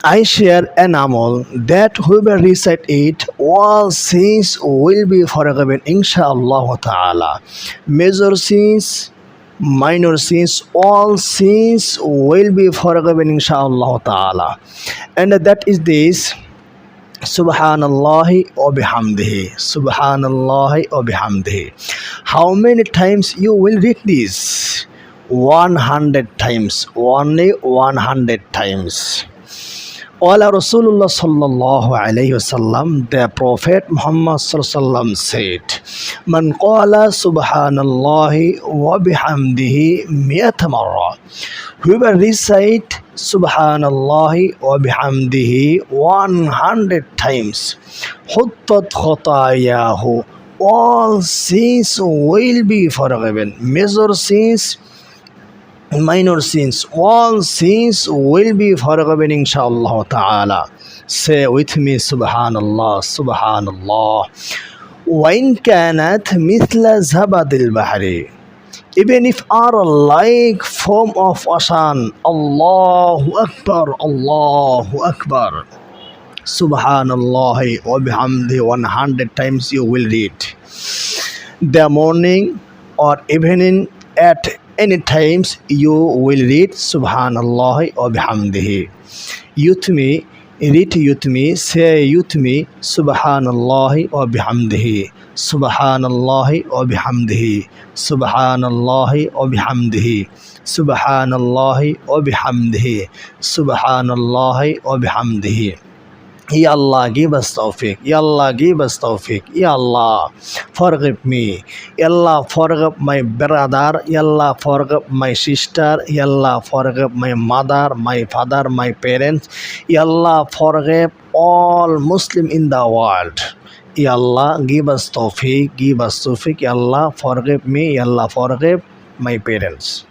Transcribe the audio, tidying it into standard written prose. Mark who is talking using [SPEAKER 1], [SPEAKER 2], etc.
[SPEAKER 1] I share an amal that whoever recite it, all sins will be forgiven, inshallah ta'ala. Major sins, minor sins, all sins will be forgiven, inshallah ta'ala. And that is this. Subhanallahi wa bihamdihi. Subhanallahi wa bihamdihi. How many times you will read this? 100 times. Only 100 times. Wala Rasulullah sallallahu alayhi wasallam, the Prophet Muhammad sallallahu said, Man qala subhanallahi wa bihamdihi miyata marra. Whoever recite subhanallahi wa bihamdihi 100 times, huttat khotayahu, all sins will be forgiven. Major sins, minor sins, all sins will be forgiven, inshallah ta'ala. Say with me, subhanallah, subhanallah. وَإِن كَانَتْ مِثْلَ زَبَدِ الْبَحْرِ. Even if are like form of ocean, Allahu Akbar, Allahu Akbar. Subhanallah wa bihamdi 100 times you will read. The morning or evening at any times you will read Subhanallah wa bihamdihi. Youth me, read youth me, say youth me, Subhanallah wa bihamdihi. Subhanallah wa bihamdihi. Subhanallah wa bihamdihi. Subhanallah wa bihamdihi. Subhanallah wa bihamdihi. Ya Allah, give us tawfiq. Ya Allah, give us tawfiq. Ya Allah, forgive me. Ya Allah, forgive my brother. Ya Allah, forgive my sister. Ya Allah, forgive my mother, my father, my parents. Ya Allah, forgive all Muslim in the world. Ya Allah, give us tawfiq. Give us tawfiq. Ya Allah, forgive me. Ya Allah, forgive my parents.